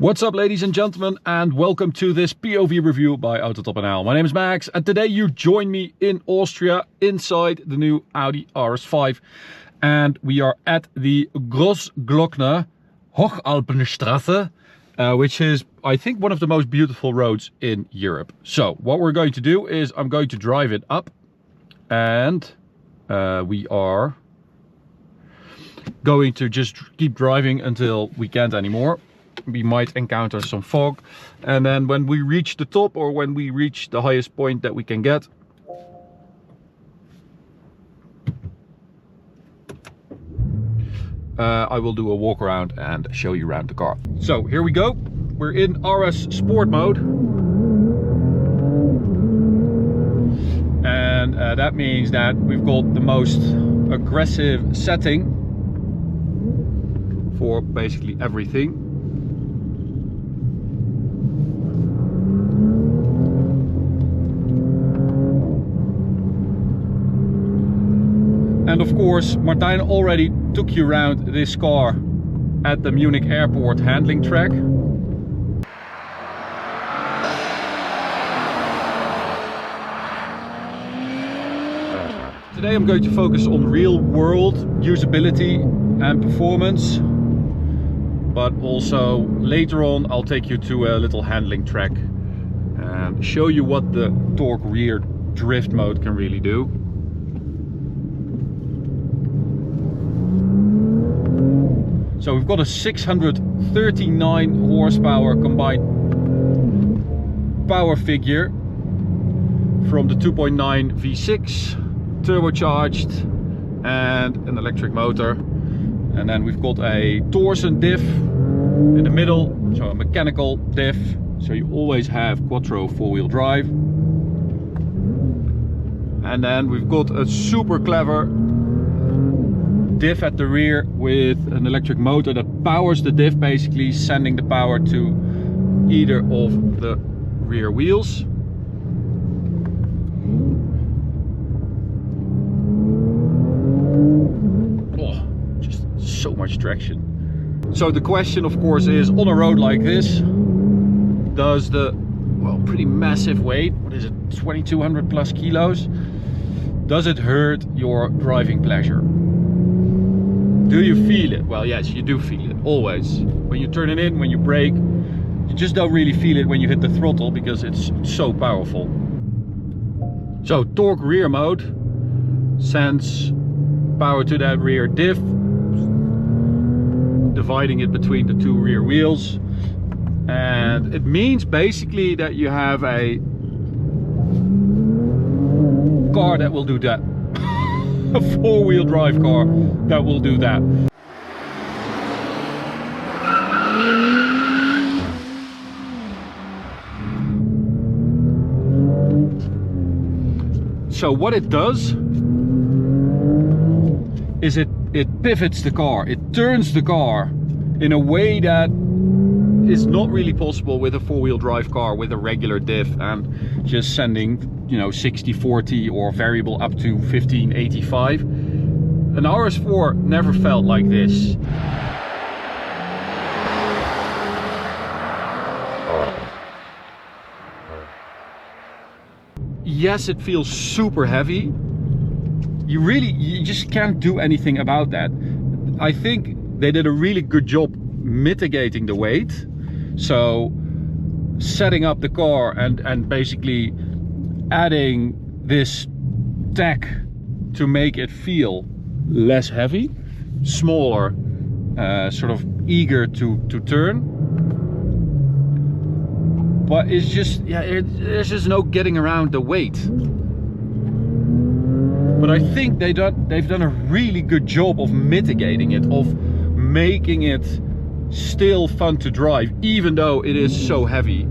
What's up, ladies and gentlemen, and welcome to this POV review by Autotop. My name is Max, and today you join me in Austria inside the new Audi RS5, and we are at the Großglockner Hochalpenstraße, which is, I think, one of the most beautiful roads in Europe. So what we're going to do is I'm going to drive it up, and we are going to just keep driving until we can't anymore. We might encounter some fog, and then when we reach the top, or when we reach the highest point that we can get, I will do a walk around and show you around the car. So here we go. We're in RS Sport mode, and that means that we've got the most aggressive setting for basically everything. And of course, Martijn already took you around this car at the Munich airport handling track. Today I'm going to focus on real world usability and performance, but also later on I'll take you to a little handling track and show you what the torque rear drift mode can really do. So we've got a 639 horsepower combined power figure from the 2.9 V6, turbocharged, and an electric motor. And then we've got a torsion diff in the middle, so a mechanical diff, so you always have quattro four-wheel drive. And then we've got a super clever diff at the rear with an electric motor that powers the diff, basically sending the power to either of the rear wheels. Oh, just so much traction. So the question, of course, is on a road like this, does the, well, pretty massive weight, what is it, 2200 plus kilos, does it hurt your driving pleasure? Do you feel it? Well, yes, you do feel it, always. When you turn it in, when you brake, you just don't really feel it when you hit the throttle because it's so powerful. So torque rear mode sends power to that rear diff, dividing it between the two rear wheels. And it means basically that you have a car that will do that. A four-wheel drive car that will do that. So what it does is it pivots the car, it turns the car in a way that is not really possible with a four-wheel drive car with a regular diff and just sending, you know, 60-40 or variable up to 15-85. An RS4 never felt like this. Yes, it feels super heavy. You just can't do anything about that. I think they did a really good job mitigating the weight. So setting up the car and basically adding this tech to make it feel less heavy, smaller, sort of eager to turn. But it's just, yeah, there's just no getting around the weight. But I think they've done a really good job of mitigating it, of making it still fun to drive, even though it is so heavy.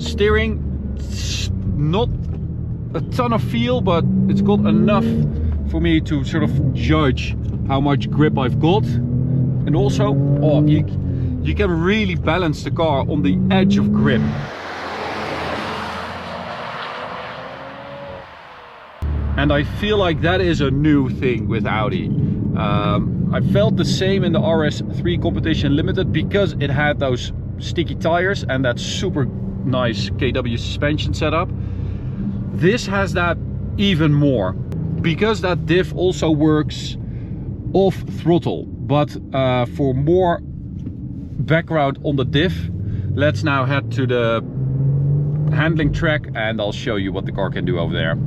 Steering, not a ton of feel, but it's got enough for me to sort of judge how much grip I've got. And also, oh, you can really balance the car on the edge of grip. And I feel like that is a new thing with Audi. I felt the same in the RS3 Competition Limited because it had those sticky tires and that super nice KW suspension setup. This has that even more, because that diff also works off throttle. But for more background on the diff, let's now head to the handling track and I'll show you what the car can do over there.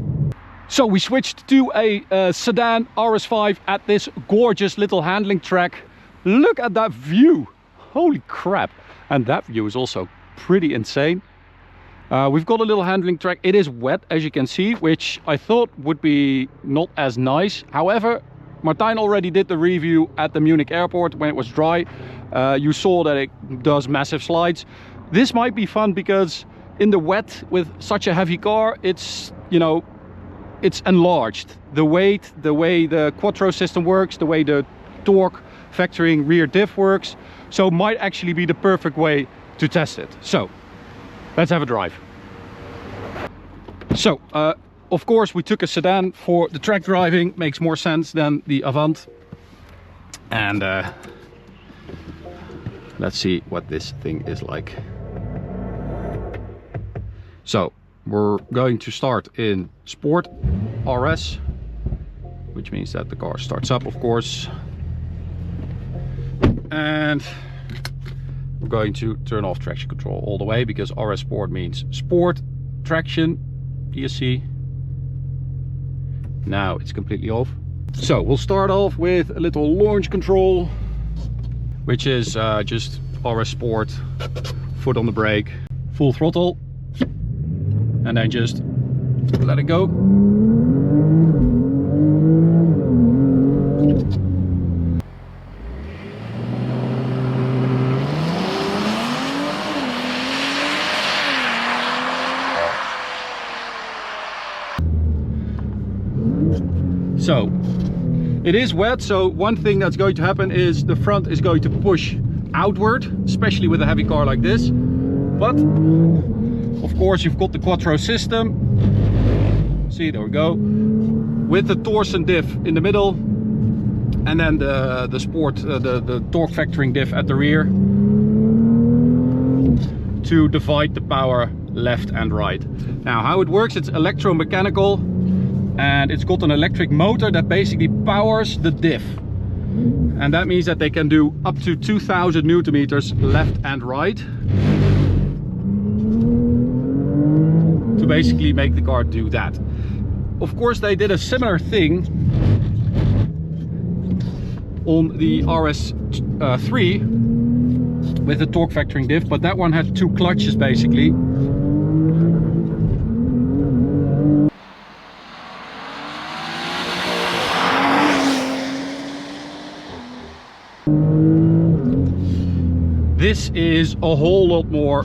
So we switched to a sedan RS5 at this gorgeous little handling track. Look at that view, holy crap. And that view is also pretty insane. We've got a little handling track. It is wet, as you can see, which I thought would be not as nice. However, Martijn already did the review at the Munich airport when it was dry. You saw that it does massive slides. This might be fun because in the wet with such a heavy car, it's, you know, it's enlarged. The weight, the way the quattro system works, the way the torque factoring rear diff works. So might actually be the perfect way to test it. So let's have a drive. So of course we took a sedan for the track driving. Makes more sense than the Avant. And let's see what this thing is like. So we're going to start in Sport RS, which means that the car starts up, of course. And we're going to turn off traction control all the way, because RS Sport means sport traction. Do you see? Now it's completely off. So we'll start off with a little launch control, which is just RS Sport, foot on the brake, full throttle, and then just let it go. So it is wet, so one thing that's going to happen is the front is going to push outward, especially with a heavy car like this. But of course you've got the quattro system. See, there we go, with the torsion diff in the middle, and then the sport, the torque factoring diff at the rear, to divide the power left and right. Now how it works, it's electromechanical, and it's got an electric motor that basically powers the diff. And that means that they can do up to 2000 Newton meters left and right, to basically make the car do that. Of course they did a similar thing on the RS3 with the torque factoring diff, but that one had two clutches basically. This is a whole lot more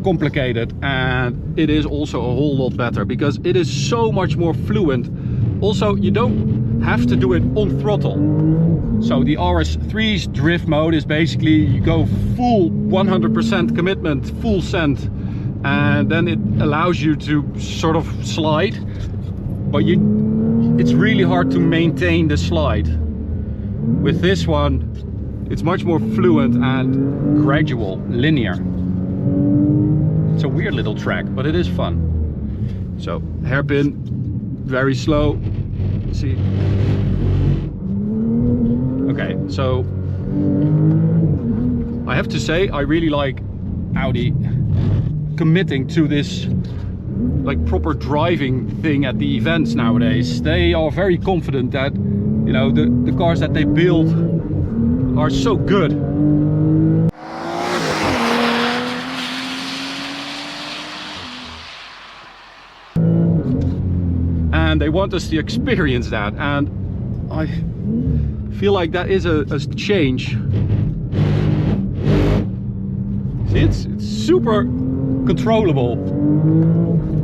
complicated, and it is also a whole lot better because it is so much more fluent. Also, you don't have to do it on throttle. So the RS3's drift mode is basically you go full 100% commitment, full send, and then it allows you to sort of slide, but it's really hard to maintain the slide. With this one, it's much more fluent and gradual, linear. It's a weird little track, but it is fun. So hairpin, very slow. See? Okay, so I have to say I really like Audi committing to this like proper driving thing at the events nowadays. They are very confident that, you know, the cars that they build are so good. And they want us to experience that, and I feel like that is a change. See, it's super controllable.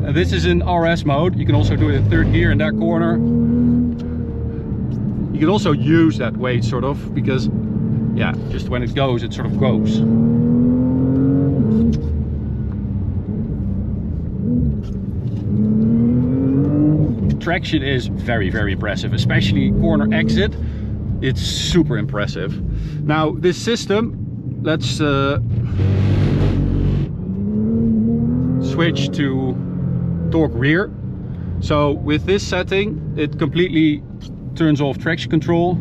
And this is in RS mode. You can also do it in third gear in that corner. You can also use that weight sort of, because yeah, just when it goes, it sort of goes. Traction is very, very impressive, especially corner exit. It's super impressive. Now this system, let's switch to torque rear. So with this setting, it completely turns off traction control,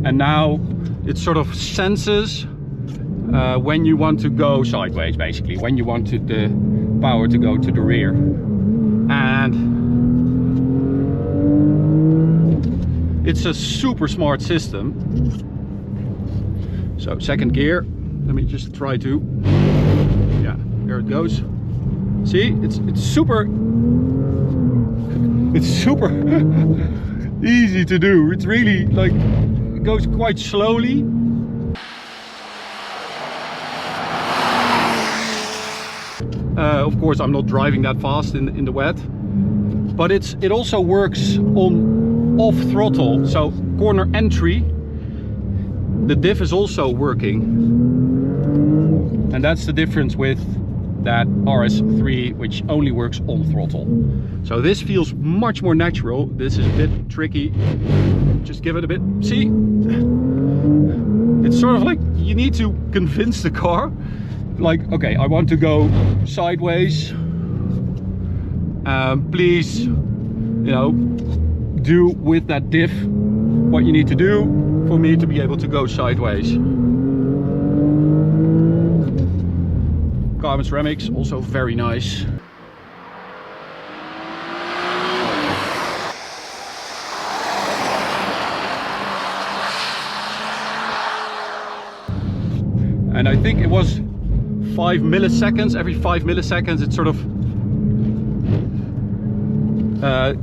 and now it sort of senses when you want to go sideways, basically, when you want the power to go to the rear. And it's a super smart system. So second gear, let me just try to, yeah, there it goes. See, it's super easy to do. It's really like, it goes quite slowly. Of course, I'm not driving that fast in the wet, but it also works on off throttle. So corner entry, the diff is also working, and that's the difference with that RS3, which only works on throttle. So this feels much more natural. This is a bit tricky. Just give it a bit. See, it's sort of like you need to convince the car, like, okay, I want to go sideways. Please, you know, do with that diff what you need to do for me to be able to go sideways. Carbon ceramics, also very nice. And I think it was 5 milliseconds, every 5 milliseconds it sort of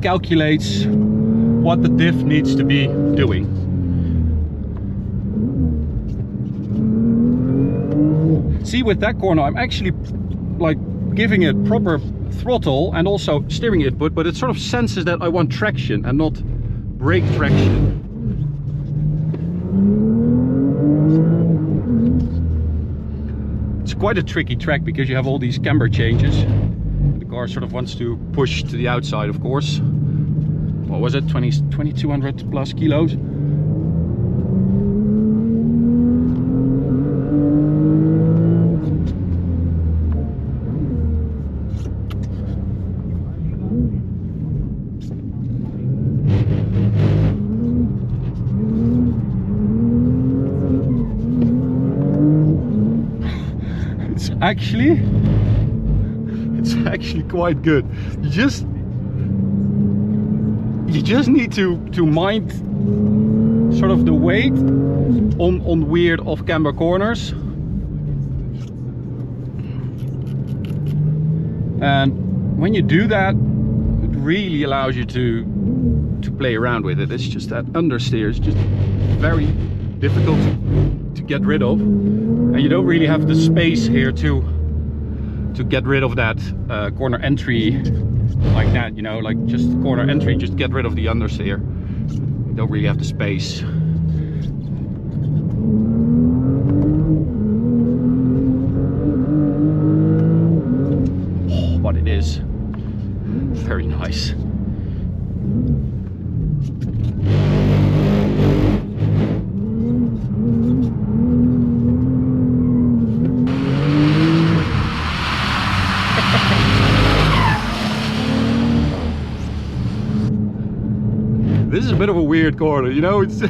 calculates what the diff needs to be doing. See, with that corner I'm actually like giving it proper throttle and also steering input, but it sort of senses that I want traction and not brake traction. It's quite a tricky track because you have all these camber changes. The car sort of wants to push to the outside, of course. What was it, 2200 plus kilos? It's actually quite good. You just need to mind sort of the weight on weird off camber corners, and when you do that, it really allows you to play around with it. It's just that understeer is just very difficult to get rid of, and you don't really have the space here to get rid of that corner entry like that, you know, like just corner entry, just get rid of the understeer. You don't really have the space. Oh, but it is very nice. This is a bit of a weird corner, you know. It's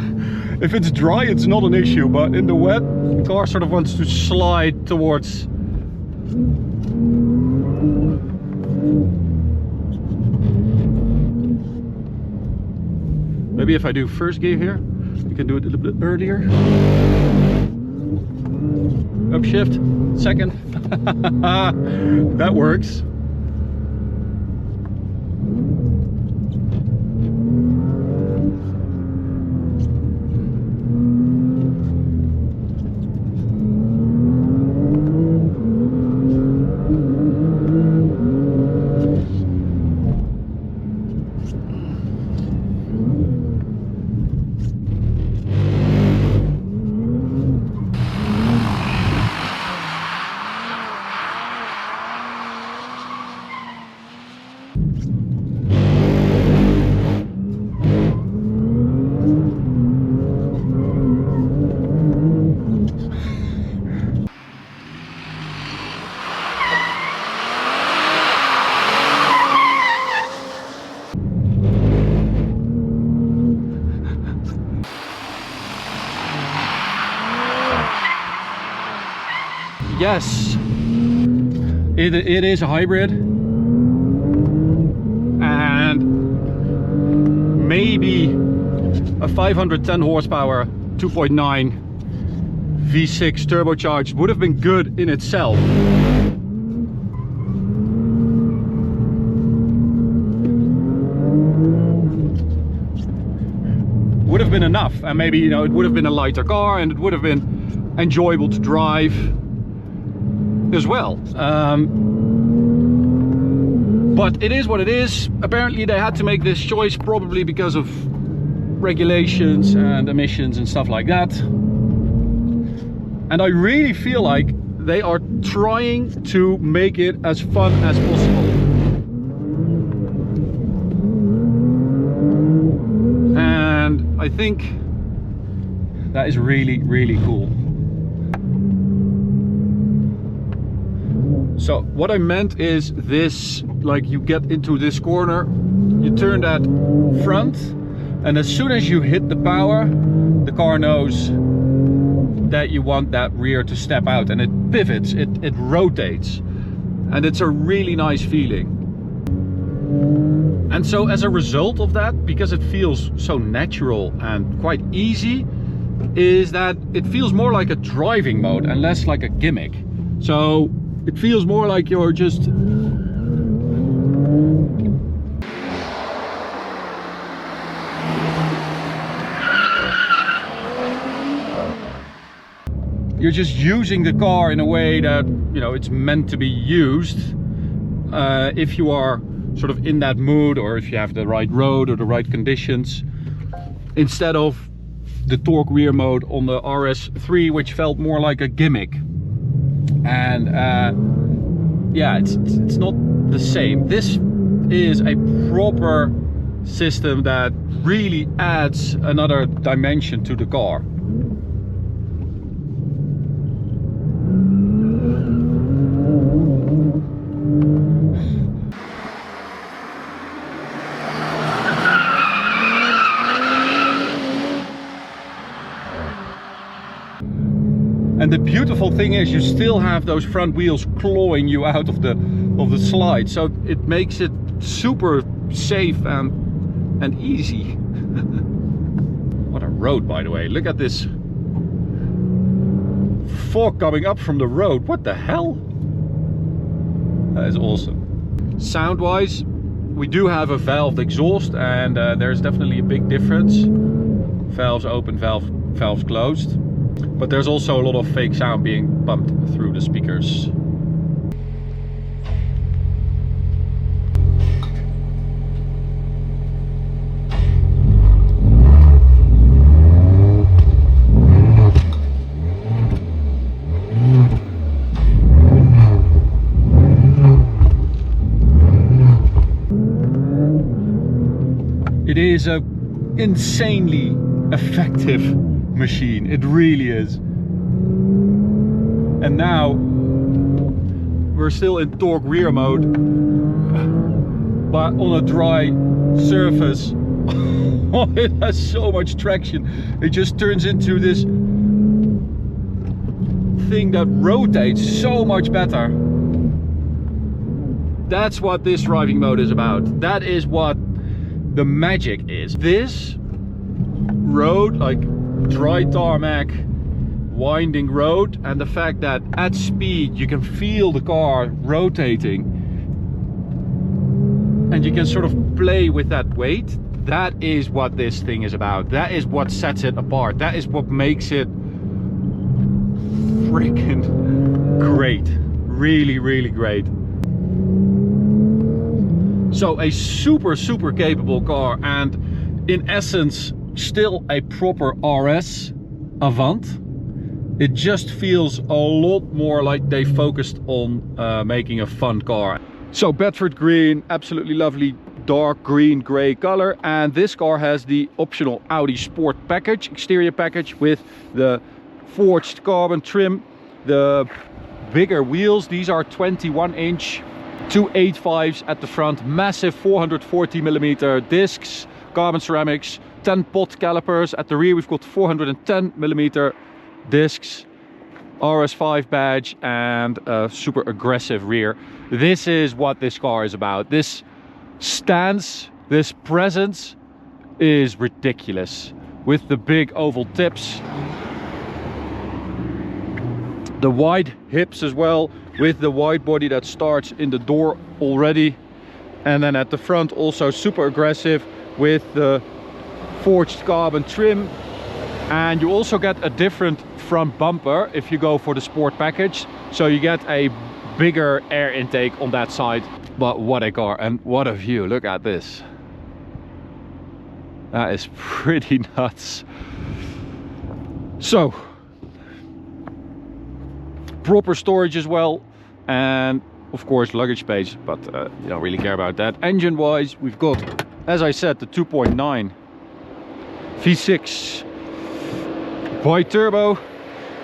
if it's dry, it's not an issue, but in the wet, the car sort of wants to slide towards. Maybe if I do first gear here, we can do it a little bit earlier. Upshift, second. That works. yes, it is a hybrid, and maybe a 510 horsepower 2.9 V6 turbocharged would have been good in itself. Would have been enough, and maybe, you know, it would have been a lighter car and it would have been enjoyable to drive as well. But it is what it is. Apparently they had to make this choice probably because of regulations and emissions and stuff like that. And I really feel like they are trying to make it as fun as possible. And I think that is really, really cool. So what I meant is this, like you get into this corner, you turn that front, and as soon as you hit the power, the car knows that you want that rear to step out, and it pivots, it rotates, and it's a really nice feeling. And so as a result of that, because it feels so natural and quite easy, is that it feels more like a driving mode and less like a gimmick. So it feels more like you're just using the car in a way that, you know, it's meant to be used if you are sort of in that mood, or if you have the right road or the right conditions, instead of the torque rear mode on the RS3, which felt more like a gimmick. And yeah, it's not the same. This is a proper system that really adds another dimension to the car. And the beautiful thing is you still have those front wheels clawing you out of the slide, so it makes it super safe and easy. What a road, by the way. Look at this fog coming up from the road. What the hell? That is awesome. Sound wise, we do have a valved exhaust, and there's definitely a big difference. Valves open, valves closed. But there's also a lot of fake sound being pumped through the speakers. It is an insanely effective machine, it really is. And now we're still in torque rear mode, but on a dry surface. It has so much traction, it just turns into this thing that rotates so much better. That's what this driving mode is about. That is what the magic is. This road, like dry tarmac, winding road, and the fact that at speed you can feel the car rotating and you can sort of play with that weight, that is what this thing is about. That is what sets it apart. That is what makes it freaking great. Really, really great. So a super capable car, and in essence still a proper RS Avant. It just feels a lot more like they focused on making a fun car. So Bedford green, absolutely lovely dark green gray color, and this car has the optional Audi Sport package, exterior package, with the forged carbon trim, the bigger wheels. These are 21-inch 285s at the front, massive 440mm discs, carbon ceramics, 10 pot calipers. At the rear we've got 410mm discs. RS5 badge and a super aggressive rear. This is what this car is about. This stance, this presence is ridiculous. With the big oval tips, the wide hips as well, with the wide body that starts in the door already, and then at the front also super aggressive with the forged carbon trim. And you also get a different front bumper if you go for the sport package, so you get a bigger air intake on that side. But what a car, and what a view. Look at this. That is pretty nuts. So, proper storage as well, and of course luggage space, but you don't really care about that. Engine wise, we've got, as I said, the 2.9 V6 bi-turbo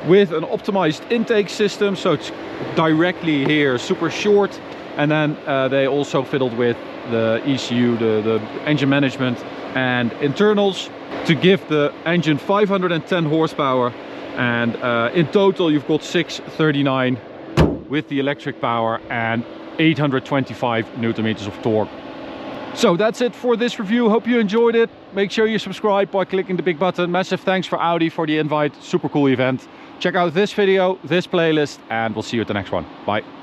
with an optimized intake system, so it's directly here, super short. And then they also fiddled with the ECU, the engine management and internals, to give the engine 510 horsepower, and in total you've got 639 with the electric power and 825 Newton meters of torque. So that's it for this review. Hope you enjoyed it. Make sure you subscribe by clicking the big button. Massive thanks for Audi for the invite. Super cool event. Check out this video, this playlist, and we'll see you at the next one. Bye.